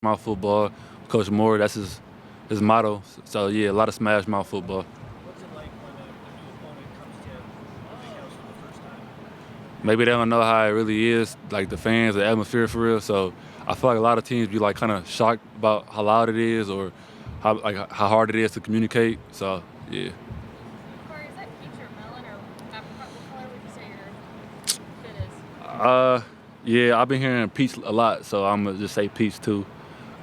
mouth football. Coach Moore, that's his motto. So yeah, a lot of smash mouth football. What's it like when a new opponent comes to the big house for the first time? Maybe they don't know how it really is, like the fans, the atmosphere for real. So I feel like a lot of teams be like kind of shocked about how loud it is or how hard it is to communicate. So yeah. Makari, is that peach or melon or apricot? What color would you say your fit is? Yeah, I've been hearing peach a lot, so I'm gonna just say peach too.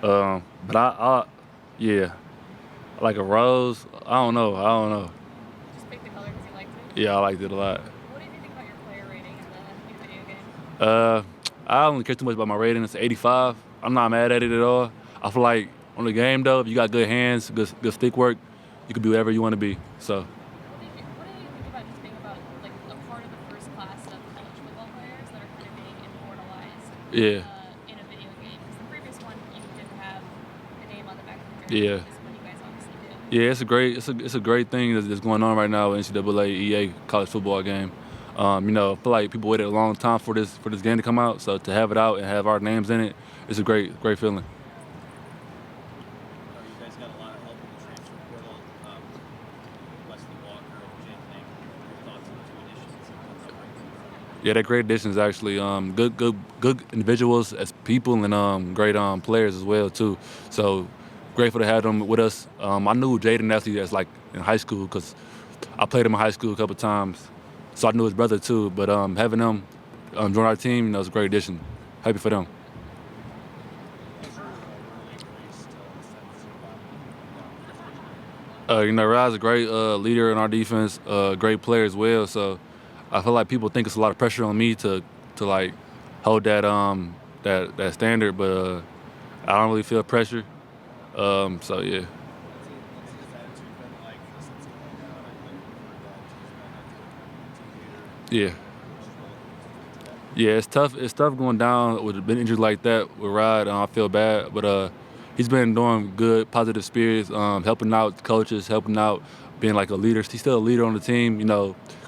But yeah, like a rose. I don't know. You just picked the color because you liked it? Yeah, I liked it a lot. What did you think about your player rating in the new video game? Uh, I don't care too much about my rating. It's 85. I'm not mad at it at all. I feel like on the game though, if you got good hands, good stick work, you can be whatever you want to be. So What do you think about just being about like a part of the first class of college football players that are kind of being immortalized yeah, in a video game? Because the previous one you didn't have a name on the back of the jersey. yeah. This one you guys obviously did. Yeah, it's a great thing that's going on right now with NCAA EA college football game. I feel like people waited a long time for this game to come out. So to have it out and have our names in it, it's a great feeling. You guys got a lot of help in the transfer portal. Wesley Walker, Jake Nick. Your thoughts on the two additions? Yeah, they're great additions actually. Good individuals as people and great players as well too. So grateful to have them with us. I knew Jaden actually as like in high school because I played him in high school a couple times, so I knew his brother too. But having them join our team, was a great addition. Happy for them. Rod's a great leader in our defense, great player as well. So I feel like people think it's a lot of pressure on me to like hold that standard, but I don't really feel pressure. So yeah, yeah, yeah. It's tough. It's tough going down with an injury like that with Rod. I feel bad, but he's been doing good, positive spirits, helping out coaches, helping out, being like a leader. He's still a leader on the team.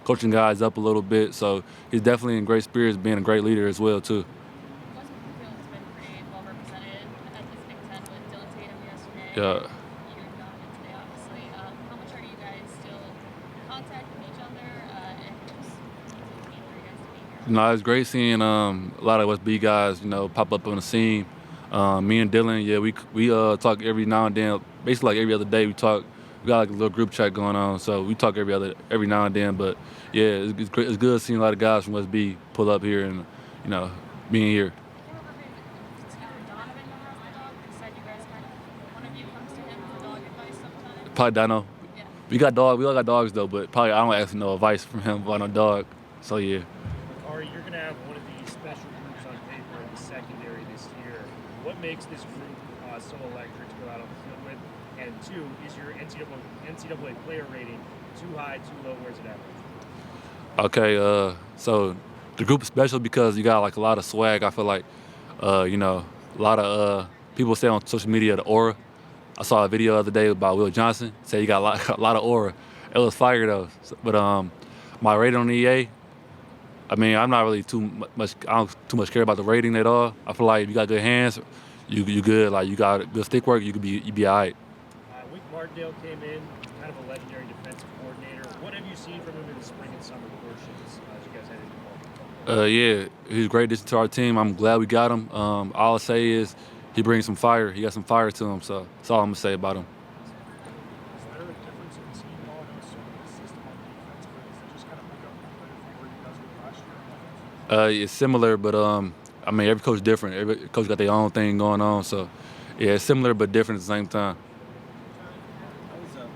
Coaching guys up a little bit. So he's definitely in great spirits, being a great leader as well too. West Bloomfield has been pretty well represented at this Big Ten with Dylan Tatum yesterday. Yeah. You and Donovan today, obviously. How much are you guys still contacting each other? And just keen for you guys to be here? It's great seeing a lot of West B guys, pop up on the scene. Me and Dylan, yeah, we talk every now and then. Basically, like every other day, we talk. We got like a little group chat going on, so we talk every now and then. But yeah, it's great. It's good seeing a lot of guys from West B pull up here and being here. I can't remember if it's you or Donovan that has the dog. You said you guys one of you comes to him for dog advice sometimes. Probably Dino. Yeah. We all got dogs though, but probably I don't ask no advice from him about no dog. So yeah. Makari, you're going to have one of these special groups on paper in the secondary this year. What makes this group so electric to go out on the field with? And two, is your NCAA player rating too high, too low? Where's it at? Okay, so the group is special because you got like a lot of swag. I feel like, a lot of people say on social media the aura. I saw a video the other day about Will Johnson. Say you got a lot of aura. It was fire though. But my rating on EA, I mean, I'm not really too much. I don't too much care about the rating at all. I feel like if you got good hands, you good. Like you got good stick work, you be alright. Wink Martindale came in, kind of a legendary defensive coordinator. What have you seen from him in the spring and summer portions as you guys head into fall? Yeah, he's a great addition to our team. I'm glad we got him. All I'll say is he brings some fire. He got some fire to him. So that's all I'm gonna say about him. Is there a difference in the scheme ball and also the system on defense, or does it just kind of pick up from where you guys were last year? It's similar, but I mean every coach different. Every coach got their own thing going on. So yeah, it's similar but different at the same time.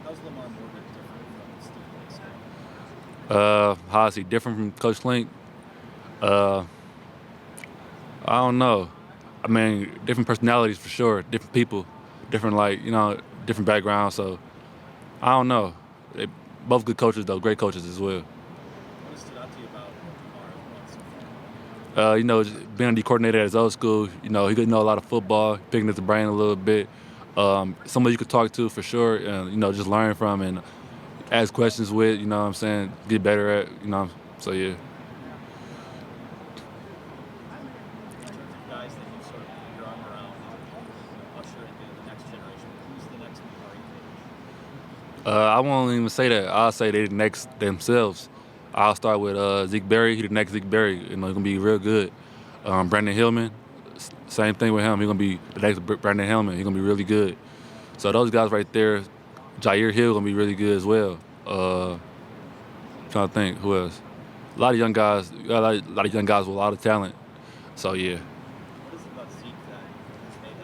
How's Lamar Morgan different from Steve Lake? How is he different from Coach Link? I don't know. I mean, different personalities for sure, different people, different different backgrounds. So I don't know. They both good coaches though, great coaches as well. What stood out to you about Lamar so far? Just being a D coordinator at his old school, he could know a lot of football, picking at the brain a little bit. Somebody you could talk to for sure, and just learn from and ask questions with. You know what I'm saying? Get better at. So yeah. Guys that you sort of put your arm around I won't even say that. I'll say they the next themselves. I'll start with Zeke Berry. He the next Zeke Berry. You know, he's gonna be real good. Brandon Hillman, same thing with him. He's gonna be the next Brandon Hillman. He's gonna be really good. So those guys right there, Jair Hill gonna be really good as well. Trying to think who else. A lot of young guys. You got a lot of young guys with a lot of talent. So yeah. What is it about Zeke that his name,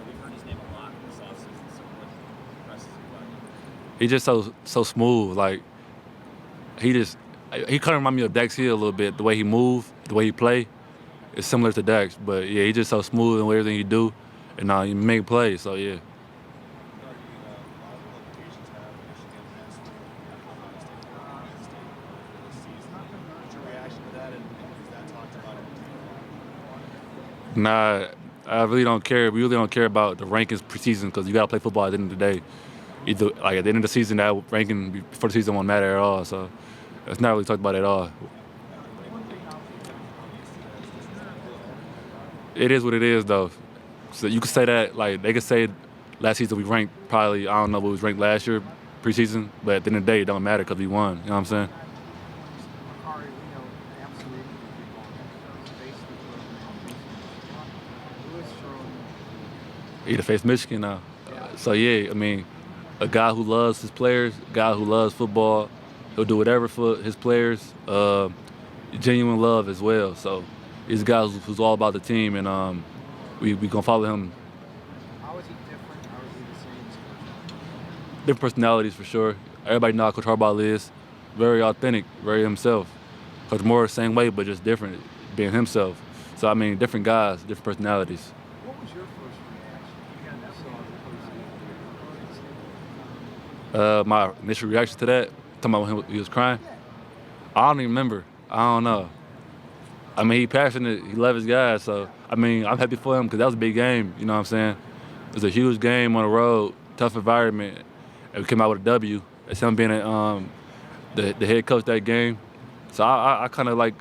we've heard his name a lot this offseason, so what impresses you about him? He's just so smooth. Like he kind of remind me of Dax Hill a little bit. The way he move, the way he play, is similar to Dax. But yeah, he's just so smooth in everything he do, and he make plays. So yeah. Nah, I really don't care. We really don't care about the rankings preseason because you gotta play football at the end of the day. Either like at the end of the season, that ranking before the season won't matter at all. So it's not really talked about at all. It is what it is, though. So you could say that, like they could say last season we ranked probably, I don't know what was ranked last year preseason, but at the end of the day it don't matter because we won. You know what I'm saying? Makari, we know absolutely who is from. He to face Michigan now. So yeah, I mean, a guy who loves his players, a guy who loves football, he'll do whatever for his players. Genuine love as well. So he's a guy who's all about the team, and we gonna follow him. How is he different? How is he the same? Different personalities for sure. Everybody know how Coach Harbaugh is. Very authentic, very himself. Coach Moore, same way, but just different, being himself. So I mean, different guys, different personalities. What was your first reaction? You saw the person. My initial reaction to that, talking about when he was crying, I don't even remember. I don't know. I mean, he passionate. He loves his guys. So, I mean, I'm happy for him because that was a big game. You know what I'm saying? It was a huge game on the road, tough environment. And we came out with a W. It's him being the head coach that game. So I kind of like,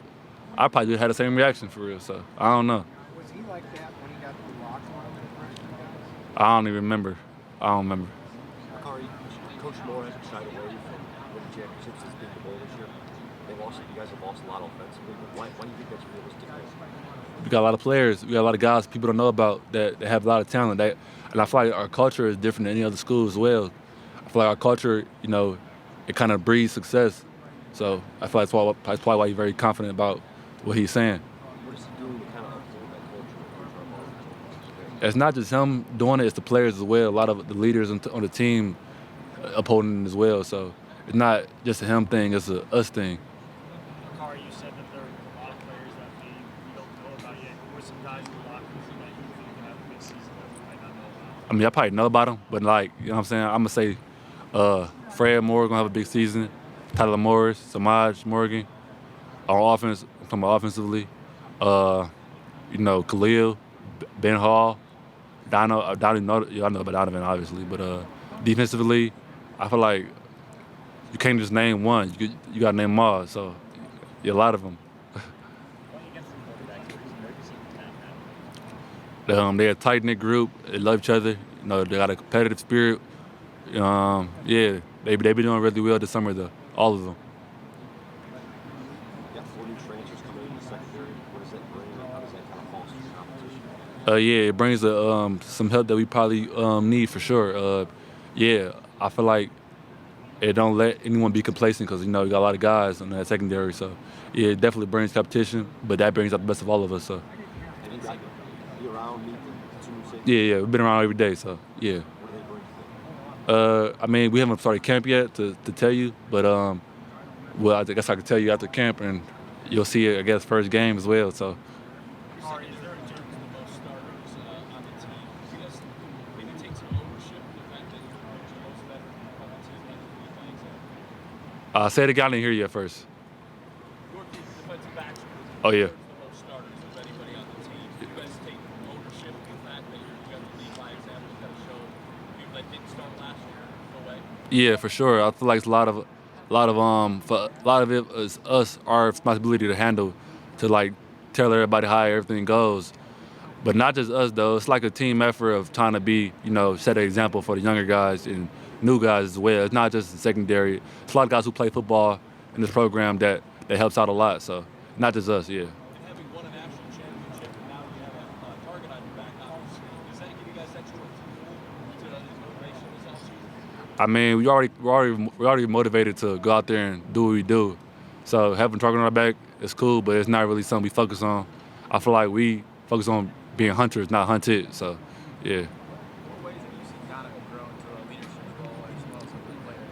I probably had the same reaction for real. So, I don't know. Was he like that when he got to the locker room in the first game? I don't even remember. I don't remember. Makari, Coach Moore hasn't shied away from winning championships as being the goal this year. You guys have lost a lot offensively. Why do you think that's realistic? We got a lot of players. We got a lot of guys people don't know about that have a lot of talent. And I feel like our culture is different than any other school as well. I feel like our culture, you know, it kind of breeds success. So I feel like that's probably why he's very confident about what he's saying. What is he doing to kind of uphold that culture? It's not just him doing it; it's the players as well. A lot of the leaders on the team upholding it as well. So it's not just a him thing; it's a us thing. Makari, you said that there are a lot of players that we don't know about yet. Who are some guys in the locker room that you think can have a big season that we might not know about? I mean, I probably know about him, but like, you know what I'm saying? I'm gonna say Fred Moore gonna have a big season. Tyler Morris, Samaj Morgan. On offense, I'm talking about offensively. You know, Khalil, Ben Hall, Donovan, I know about Donovan obviously, but defensively, I feel like you can't just name one. You got to name them all. So, yeah, a lot of them. They're a tight knit group. They love each other. You know, they got a competitive spirit. Yeah, they been doing really well this summer though. All of them. You got 4 new transfers coming in the secondary. What does that bring? How does that kind of foster competition? Yeah, it brings some help that we probably need for sure. Yeah, I feel like it don't let anyone be complacent because, you know, you got a lot of guys in that secondary. So, yeah, it definitely brings competition, but that brings out the best of all of us. So. And you got be around, meet the 2 new safeties? Yeah, we've been around every day. So, yeah. What do they bring? I mean, we haven't started camp yet to tell you, but well, I guess I could tell you after camp, and you'll see it, I guess, first game as well. So. Makari, is there in terms of the most starters on the team? You guys maybe take some ownership of the fact that you're the most veteran on the team that you're playing? Say it again. I didn't hear you at first. Your team, defensive backs, Oh, yeah. the most starters of anybody on the team. Do you guys take ownership of the fact that you're going to lead by example? You got to show people that didn't start last year no way. Yeah, for sure. I feel like it's for a lot of it is us, our responsibility to handle, to like tell everybody how everything goes. But not just us though. It's like a team effort of trying to be, you know, set an example for the younger guys and new guys as well. It's not just the secondary. It's a lot of guys who play football in this program that helps out a lot. So not just us, yeah. And having won a national championship, and now you have a target on your back, does that give you guys extra fuel to motivation this offseason? I mean, we're already motivated to go out there and do what we do. So having a target on our back is cool, but it's not really something we focus on. I feel like we focus on being hunters, not hunted. So, yeah. What ways have you seen Donovan grow into a leadership role as well as a player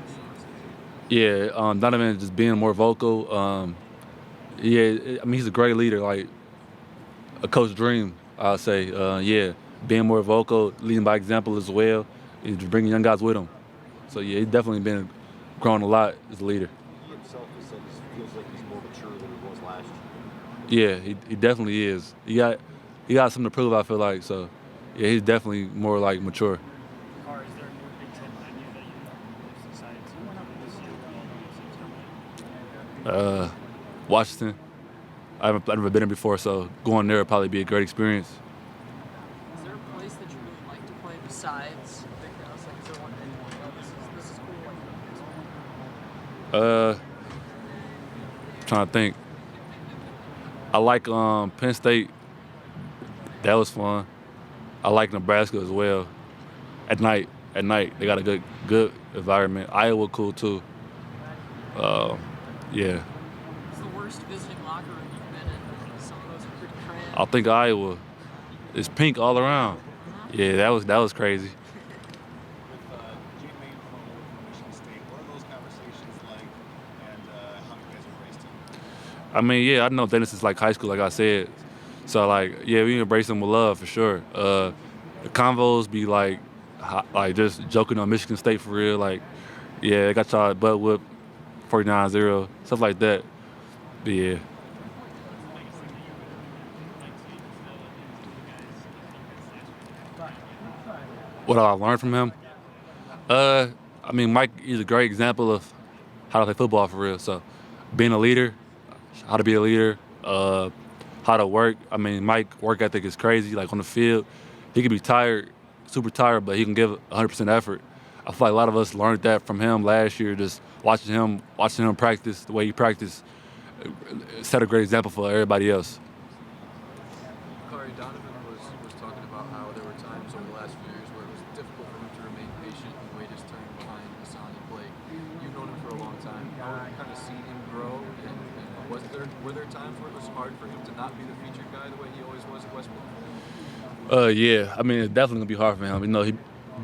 this year? Yeah, Donovan just being more vocal. I mean, he's a great leader, like a coach dream, I'll say. Yeah, being more vocal, leading by example as well. He's bringing young guys with him. So, yeah, he's definitely been growing a lot as a leader. He himself has said he feels like he's more mature than he was last year. Yeah, he definitely is. He got something to prove, I feel like. So, yeah, he's definitely more like mature. Or is there a new Big Ten venue that you've decided to this year? Washington. I've never been there before, so going there would probably be a great experience. Is there a place that you really like to play besides Big House? Like, is there one that you want to go, this is cool? Like, Trying to think. I like Penn State. That was fun. I like Nebraska as well. At night, they got a good environment. Iowa cool too. Yeah. what's the worst visiting locker room you've been in? Some of those are pretty cramped. I think Iowa. It's pink all around. Yeah, that was crazy. With Jake May coming over from Michigan State, what are those conversations like, and how you guys embraced him? I mean, yeah, I know Dennis is like high school, like I said. So, like, yeah, we embrace him with love for sure. The convos be like just joking on Michigan State for real. Like, yeah, they got y'all butt whipped 49-0, stuff like that. But yeah. What I learned from him? I mean, Mike is a great example of how to play football for real. So, being a leader, how to be a leader, how to work. I mean, Mike's work ethic is crazy. Like on the field, he can be tired, super tired, but he can give 100% effort. I feel like a lot of us learned that from him last year, just watching him practice, the way he practiced, set a great example for everybody else. Makari, Donovan was talking about how there were times over the last few years where it was difficult for him to remain patient and wait his turn behind Hassan and Blake. You've known him for a long time. How have you kind of seen him grow? And were there times where it was hard for him to not be the featured guy the way he always was at Westbrook? Yeah, I mean, it's definitely gonna be hard for him. You know, he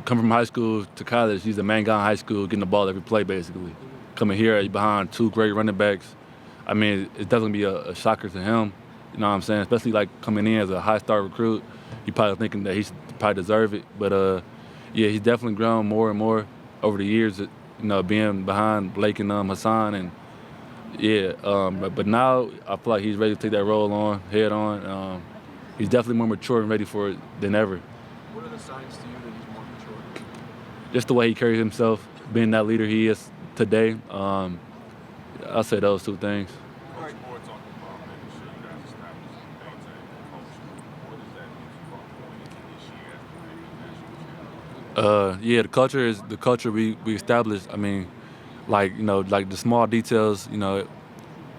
come from high school to college. He's the main guy in high school, getting the ball every play basically. Coming here behind two great running backs. I mean, it's definitely be a shocker to him. You know what I'm saying? Especially like coming in as a high-star recruit, he probably thinking that he should probably deserve it. But yeah, he's definitely grown more and more over the years. You know, being behind Blake and Hassan, and yeah. But now I feel like he's ready to take that role head on. He's definitely more mature and ready for it than ever. What are the signs to you that he's more mature? Just the way he carries himself, being that leader he is today. I'll say those two things. Yeah, the culture we established. I mean, like, you know, like the small details, you know,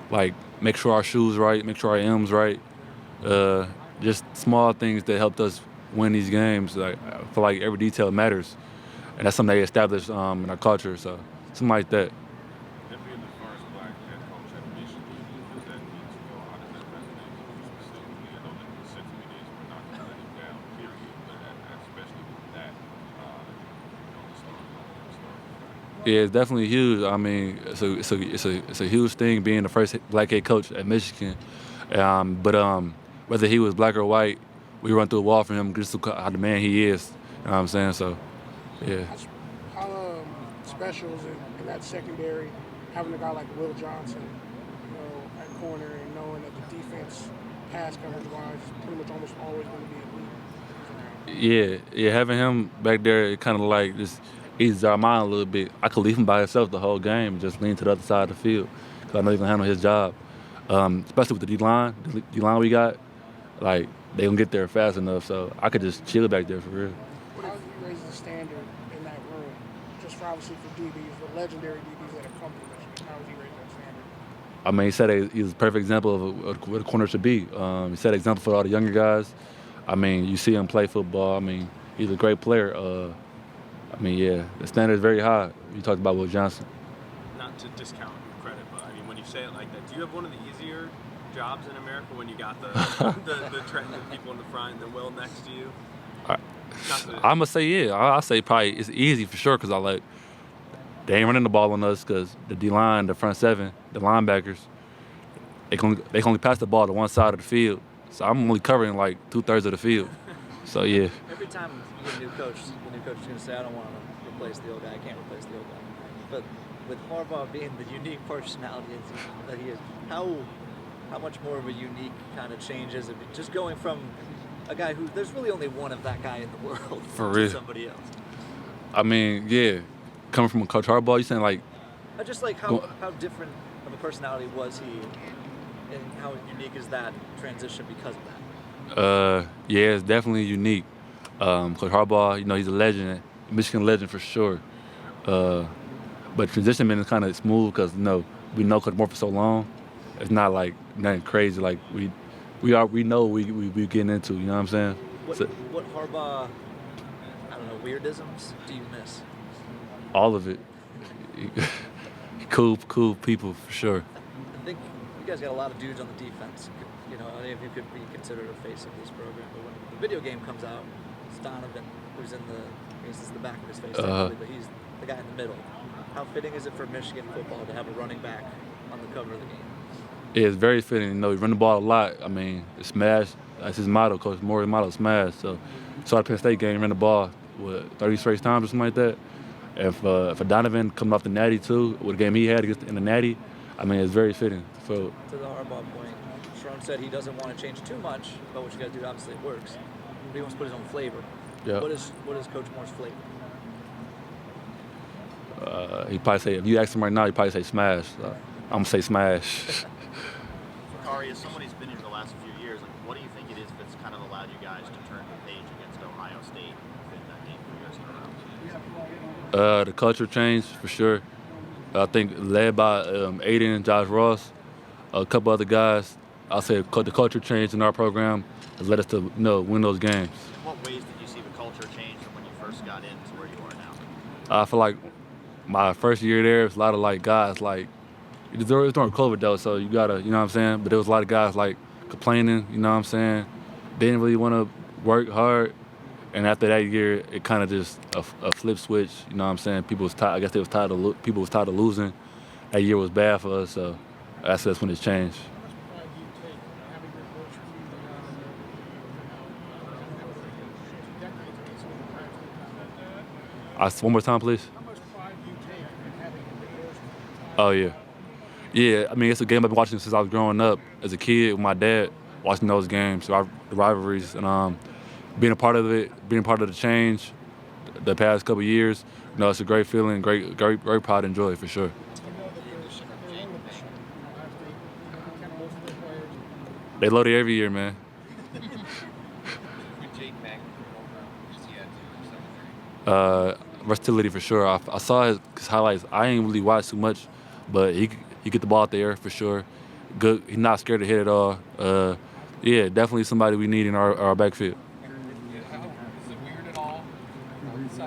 like make sure our shoes right, make sure our M's right. Just small things that helped us win these games. Like, I feel like every detail matters, and that's something they established in our culture. So something like that. Yeah, it's definitely huge. I mean, it's a huge thing being the first black head coach at Michigan. But whether he was black or white, we run through a wall for him just how the man he is. You know what I'm saying? So, yeah. How special is it in that secondary having a guy like Will Johnson, you know, at corner and knowing that the defense, pass coverage wise, is pretty much almost always going to be elite. Yeah, having him back there, it kind of like just eases our mind a little bit. I could leave him by himself the whole game and just lean to the other side of the field because I know he's going to handle his job. Especially with the D-line we got, like, they going to get there fast enough, so I could just chill back there for real. How do you raise the standard in that room, just for obviously for DBs, the legendary DBs that have come to Michigan. How would you rate that standard? I mean, he said he's a perfect example of what a corner should be. He set an example for all the younger guys. I mean, you see him play football. I mean, he's a great player. I mean, yeah, the standard is very high. You talked about Will Johnson. Not to discount your credit, but I mean, when you say it like that, do you have one of the easier jobs in America when you got the people in the front, the Will next to you? I'm gonna say yeah. I say probably it's easy for sure because they ain't running the ball on us because the D line, the front seven, the linebackers, they can only pass the ball to one side of the field. So I'm only covering like 2/3 of the field. So yeah. Every time you get a new coach, the new coach is gonna say, "I don't want to replace the old guy. I can't replace the old guy." But with Harbaugh being the unique personality that he is, how much more of a unique kind of change is it? Just going from a guy who there's really only one of that guy in the world For to real. somebody else. I mean, yeah. Coming from a Coach Harbaugh, you saying like Just like how different of a personality was he, and how unique is that transition because of that? yeah, it's definitely unique. Coach Harbaugh, he's a legend, Michigan legend for sure. But transition been kind of smooth because we know Coach Moore for so long. It's not like nothing crazy. Like we know we getting into. You know what I'm saying? What Harbaugh, I don't know, weirdisms do you miss? All of it. cool people for sure. I think you guys got a lot of dudes on the defense. Any of you could be considered a face of this program. But when the video game comes out, it's Donovan, who's this is the back of his face, technically, but he's the guy in the middle. How fitting is it for Michigan football to have a running back on the cover of the game? Yeah, it's very fitting. We run the ball a lot. I mean, smash. That's his motto. Coach Moore's motto, smash. So the Penn State game, ran the ball 30 straight times or something like that. If Donovan coming off the natty too, with the game he had in the natty, I mean, it's very fitting. So to the Harbaugh point, Sharon said he doesn't want to change too much, but what you guys do, obviously, it works. But he wants to put his own flavor. yeah. What is Coach Moore's flavor? He probably say, if you ask him right now, he probably say smash. So I'm gonna say smash. Makari, as someone who's been here the last few years, what do you think it is that's kind of allowed you guys to turn the page against Ohio State in that game for you guys? The culture change for sure. I think led by Aiden and Josh Ross, a couple other guys. I'll say the culture change in our program has led us to win those games. In what ways did you see the culture change from when you first got in to where you are now? I feel like my first year there, it was a lot of guys it was during COVID though, so you gotta, you know what I'm saying? But there was a lot of guys complaining, you know what I'm saying? They didn't really want to work hard. And after that year, it kind of just a flip switch, you know what I'm saying? People was tired. I guess they was tired of people was tired of losing. That year was bad for us, so that's when it's changed. How much pride do you take having your coach for One more time, please. How much pride do you take in having your coach? Oh yeah, yeah. I mean, it's a game I've been watching since I was growing up as a kid with my dad, watching those games, the rivalries, and being a part of it, being part of the change, the past couple of years. It's a great feeling, great pride and joy for sure. You know that they're loaded this year. Ohio State, kind of most of their players. They load it every year, man. With Jake Mack over, just he had to Versatility for sure. I saw his highlights. I ain't really watched too much, but he get the ball out there for sure. Good. He's not scared to hit at all. Yeah, definitely somebody we need in our backfield. Is it weird at all? You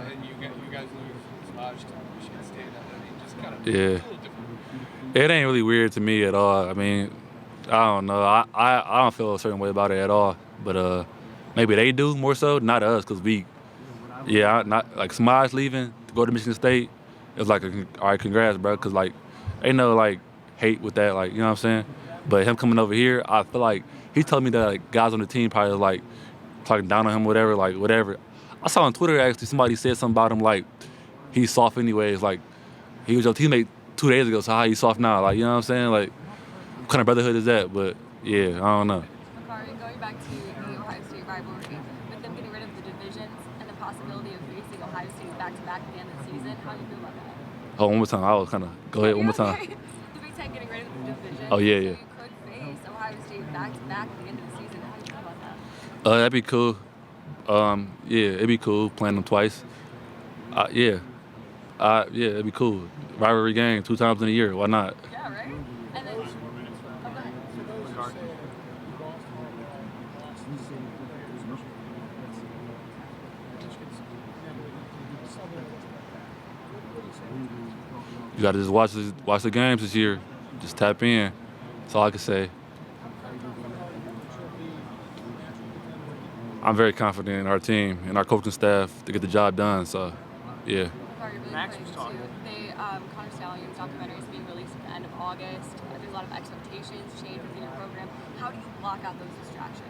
guys lose Samaj to Michigan State. I mean, just kind of Yeah. a little different. It ain't really weird to me at all. I mean, I don't know. I don't feel a certain way about it at all. But maybe they do more so, not us, because not like Samaj leaving to go to Michigan State. It was all right, congrats, bro, because ain't no hate with that, you know what I'm saying? But him coming over here, I feel like he told me that guys on the team probably talking down on him, whatever. I saw on Twitter actually somebody said something about him he's soft anyways. He was your teammate 2 days ago, so how he soft now? You know what I'm saying? What kind of brotherhood is that? But yeah, I don't know. Makari, going back to the Ohio State rivalry, with them getting rid of the divisions and the possibility of facing Ohio State back-to-back at the end of the season, how do you feel about that? Oh, one more time. I was go ahead, one more time. The Big Ten getting rid of the division. Oh, yeah, so yeah. you could face Ohio State back-to-back at the end of the season. How do you feel about that? That'd be cool. Yeah, it'd be cool playing them twice. Yeah. Yeah, it'd be cool. Rivalry game 2 times in a year. Why not? Yeah, right? And then, oh, go ahead. You got to just watch the games this year. Just tap in. That's all I can say. I'm very confident in our team and our coaching staff to get the job done. So, yeah. Sorry, really Max quick, was talking. too. The Connor Stallions documentary is being released at the end of August. There's a lot of expectations, changes in your program. How do you block out those distractions?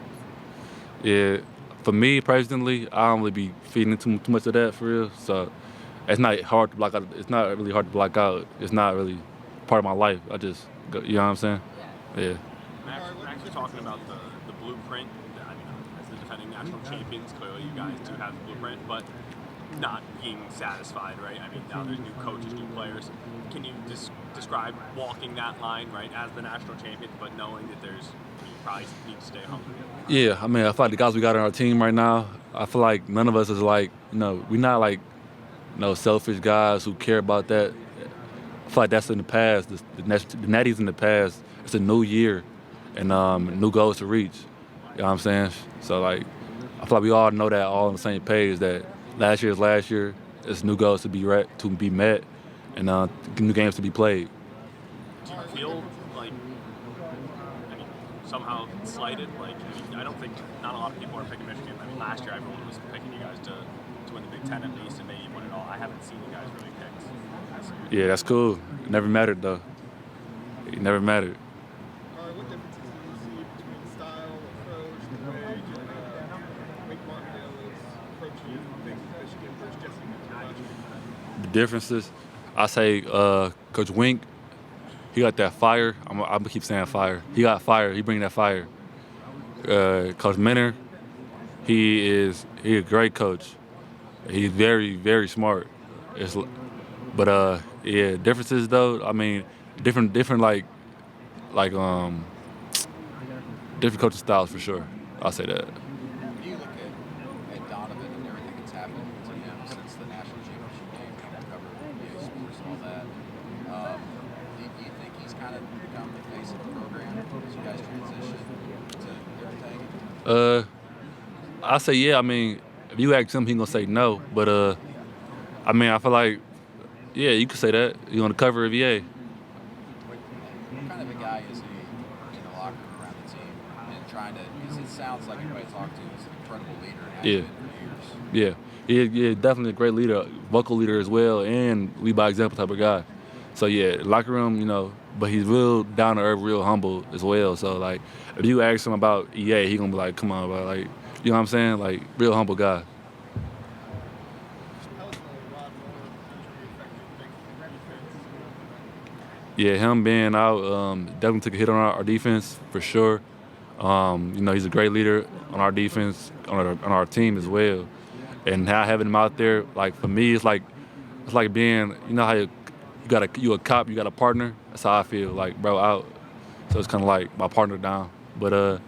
Yeah, for me personally, I don't really be feeding into too much of that for real. So it's not hard to block out. It's not really hard to block out. It's not really part of my life. I just go, you know what I'm saying? Yeah. Max was talking about the blueprint. I mean, as the defending national champions, clearly you guys do have the blueprint, but not being satisfied, right? I mean, now there's new coaches, new players. Can you describe walking that line, right, as the national champions, but knowing that you probably need to stay hungry? Yeah, I mean, I feel like the guys we got on our team right now, I feel like none of us is like, we're not like, selfish guys who care about that. I feel like that's in the past. The Natty's in the past. It's a new year and new goals to reach. You know what I'm saying? So, like, I feel like we all know that, all on the same page, that last year is last year. It's new goals to be met and new games to be played. Do you feel like, somehow slighted? Like, I don't think not a lot of people are picking Michigan. I mean, last year everyone was picking you guys to win the Big Ten at least, and maybe win it all. I haven't seen you guys really picked. Yeah, that's cool. It never mattered, though. It never mattered. What differences do you see between style, approach, the way Wink Martindale is approaching things with Michigan versus Jesse Minter? The differences, I say Coach Wink, he got that fire. I'm gonna keep saying fire. He got fire. He bring that fire. Coach Minter, he's a great coach. He's very, very smart. But differences though. I mean, different different coaching styles for sure. I'll say that. When you look at Donovan and everything that's happened to him since the national championship game, trying to cover NBA sports and all that, do you think he's kind of become the face of the program as you guys transition to everything? I say yeah. I mean, if you ask him, he gonna say no. But I mean, I feel like yeah, you could say that. You on the cover of EA. What kind of a guy is he in the locker room around the team and trying to? Because it sounds like everybody I talk to is an incredible leader and has been for years. Yeah, definitely a great leader, vocal leader as well, and lead by example type of guy. So yeah, locker room, but he's real down to earth, real humble as well. So like, if you ask him about EA, he gonna be like, "Come on, bro," like, you know what I'm saying? Like, real humble guy. Yeah, him being out definitely took a hit on our defense for sure. He's a great leader on our defense, on our team as well. And now having him out there, like for me, it's like being, how you a cop, you got a partner. That's how I feel, like bro out. So it's kind of like my partner down. But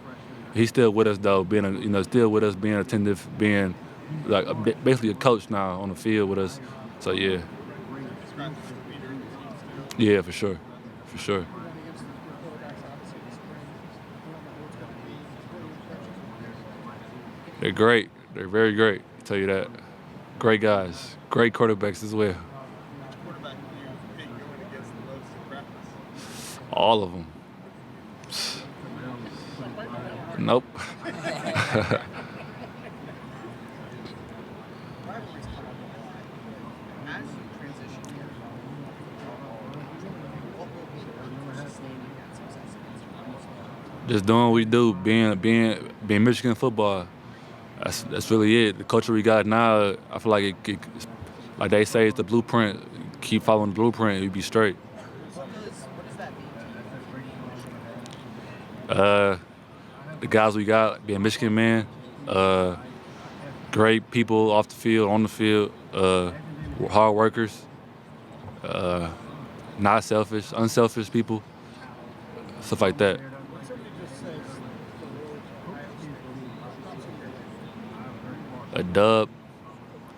he's still with us though, being still with us, being attentive, being like basically a coach now on the field with us. So yeah. Yeah, for sure. They're great. They're very great. I'll tell you that. Great guys. Great quarterbacks as well. Quarterback do you hate going against the most in practice? All of them. Nope. As you transition here, what will be the key for sustaining that success against Just doing what we do, being Michigan football. That's really it. The culture we got now, I feel like it like they say, it's the blueprint. Keep following the blueprint, you'll be straight. What does that mean to you? The guys we got, being Michigan man, great people off the field, on the field, hard workers, not selfish, unselfish people, stuff like that. A dub,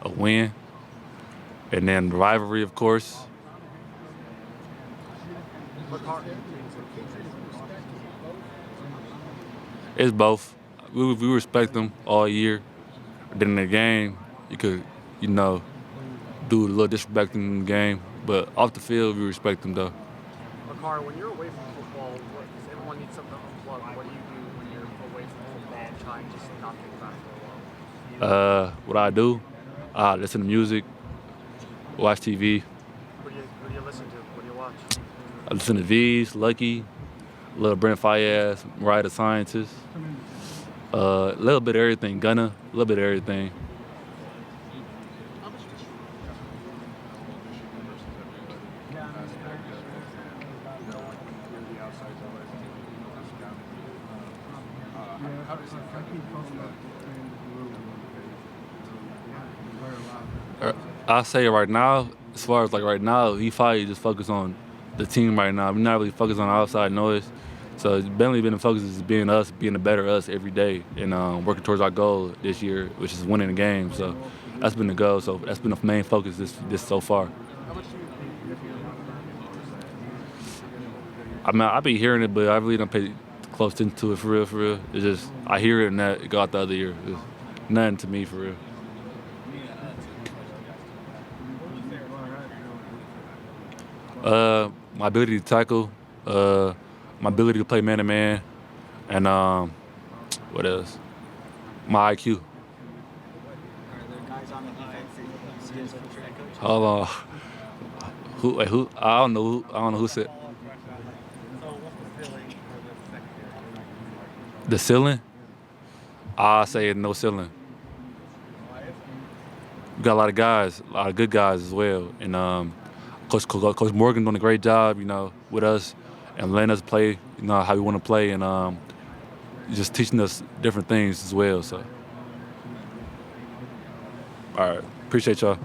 a win, And then rivalry, of course. It's both. We respect them all year. Then in the game, you could, you know, do a little disrespecting in the game. But off the field, we respect them, though. Makari, when you're away from football, because everyone needs something to unplug, what do you do when you're away from football and try and just not think about it for a while? What I do, I listen to music, watch TV. Who do you listen to? What do you watch? I listen to V's, Lucky, a little Brent Fayez, Mariah the Scientist, a little bit of everything, Gunna, a little bit of everything. I say right now, as far as like right now, he probably just focused on the team right now. We're not really focused on outside noise. So it's mainly been the focus is being us, being the better us every day, and working towards our goal this year, which is winning the game. So that's been the goal. So that's been the main focus this so far. I mean, I be hearing it, but I really don't pay close attention to it for real, for real. It's just, I hear it and that it go out the other ear. It's nothing to me for real. My ability to tackle, my ability to play man-to-man, and what else? My IQ. Are there guys on the defense that you see as future head coach? Hold on. Who? I don't know who said. The ceiling? I say no ceiling. We got a lot of guys, a lot of good guys as well, and Coach Morgan doing a great job, you know, with us and letting us play, you know, how we want to play, and just teaching us different things as well. So, all right, appreciate y'all.